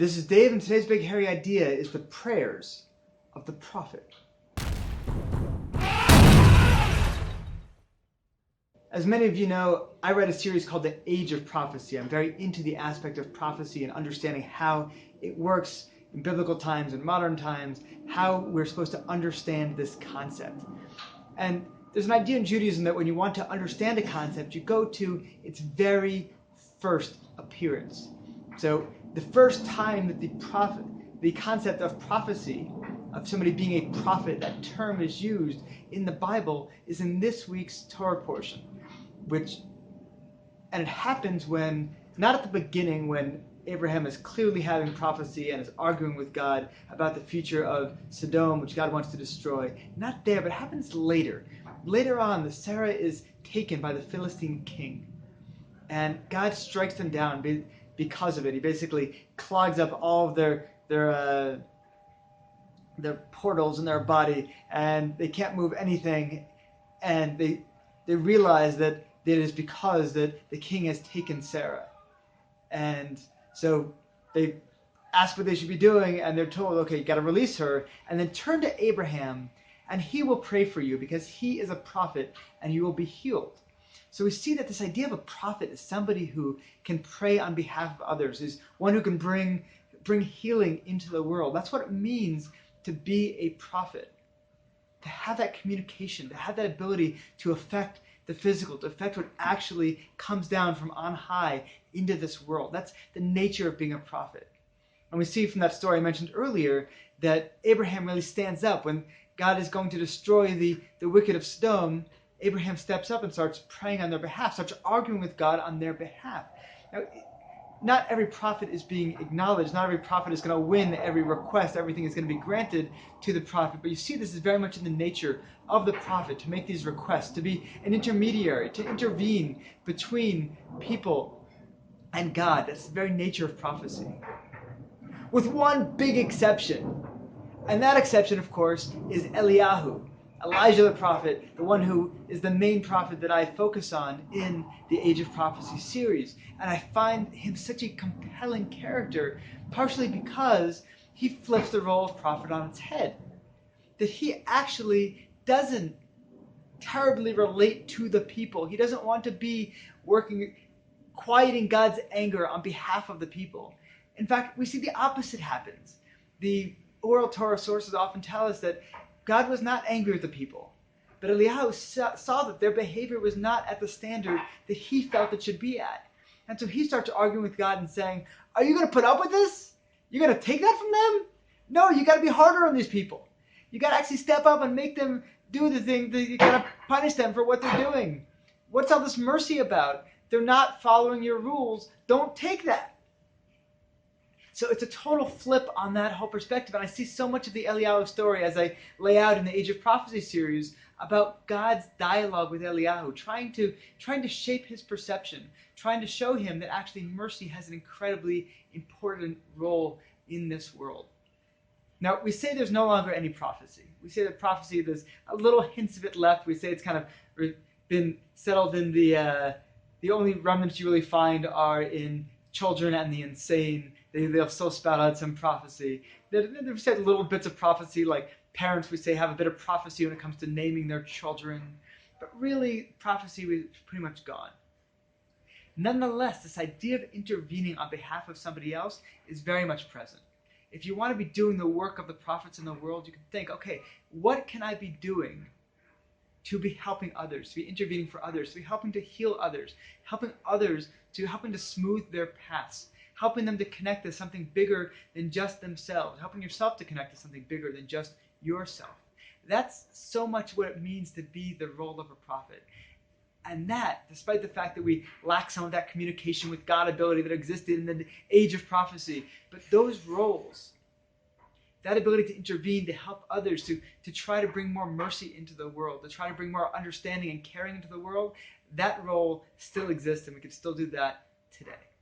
This is Dave, and today's big hairy idea is the prayers of the prophet. As many of you know, I read a series called The Age of Prophecy. I'm very into the aspect of prophecy and understanding how it works in biblical times and modern times, how we're supposed to understand this concept. And there's an idea in Judaism that when you want to understand a concept, you go to its very first appearance. So the first time that the concept of prophecy, of somebody being a prophet, that term is used in the Bible, is in this week's Torah portion. And it happens when, not at the beginning when Abraham is clearly having prophecy and is arguing with God about the future of Sodom, which God wants to destroy. Not there, but it happens later. Later on, the Sarah is taken by the Philistine king, and God strikes them down because of it. He basically clogs up all of their portals in their body, and they can't move anything, and they realize that it is because that the king has taken Sarah. And so they ask what they should be doing, and they're told, okay, you got to release her, and then turn to Abraham, and he will pray for you because he is a prophet, and you will be healed. So we see that this idea of a prophet is somebody who can pray on behalf of others, is one who can bring healing into the world. That's what it means to be a prophet, to have that communication, to have that ability to affect the physical, to affect what actually comes down from on high into this world. That's the nature of being a prophet. And we see from that story I mentioned earlier that Abraham really stands up. When God is going to destroy the wicked of Sodom, Abraham steps up and starts praying on their behalf, starts arguing with God on their behalf. Now, not every prophet is being acknowledged. Not every prophet is going to win every request. Everything is going to be granted to the prophet. But you see this is very much in the nature of the prophet, to make these requests, to be an intermediary, to intervene between people and God. That's the very nature of prophecy. With one big exception. And that exception, of course, is Eliyahu. Elijah the prophet, the one who is the main prophet that I focus on in the Age of Prophecy series. And I find him such a compelling character, partially because he flips the role of prophet on its head. That he actually doesn't terribly relate to the people. He doesn't want to be quieting God's anger on behalf of the people. In fact, we see the opposite happens. The oral Torah sources often tell us that God was not angry with the people, but Eliyahu saw that their behavior was not at the standard that he felt it should be at. And so he starts arguing with God and saying, are you going to put up with this? You're going to take that from them? No, you got to be harder on these people. You got to actually step up and make them do the thing. You got to punish them for what they're doing. What's all this mercy about? They're not following your rules. Don't take that. So it's a total flip on that whole perspective. And I see so much of the Eliyahu story as I lay out in the Age of Prophecy series about God's dialogue with Eliyahu, trying to shape his perception, trying to show him that actually mercy has an incredibly important role in this world. Now, we say there's no longer any prophecy. We say that prophecy, there's a little hints of it left. We say it's kind of been settled in the only remnants you really find are in children and the insane. They'll still spout out some prophecy. They've said little bits of prophecy, like parents, we say, have a bit of prophecy when it comes to naming their children. But really, prophecy is pretty much gone. Nonetheless, this idea of intervening on behalf of somebody else is very much present. If you want to be doing the work of the prophets in the world, you can think, okay, what can I be doing to be helping others, to be intervening for others, to be helping to heal others, helping to smooth their paths, helping them to connect to something bigger than just themselves, helping yourself to connect to something bigger than just yourself. That's so much what it means to be the role of a prophet. And that, despite the fact that we lack some of that communication with God ability that existed in the Age of Prophecy, but those roles, that ability to intervene, to help others, to try to bring more mercy into the world, to try to bring more understanding and caring into the world, that role still exists, and we can still do that today.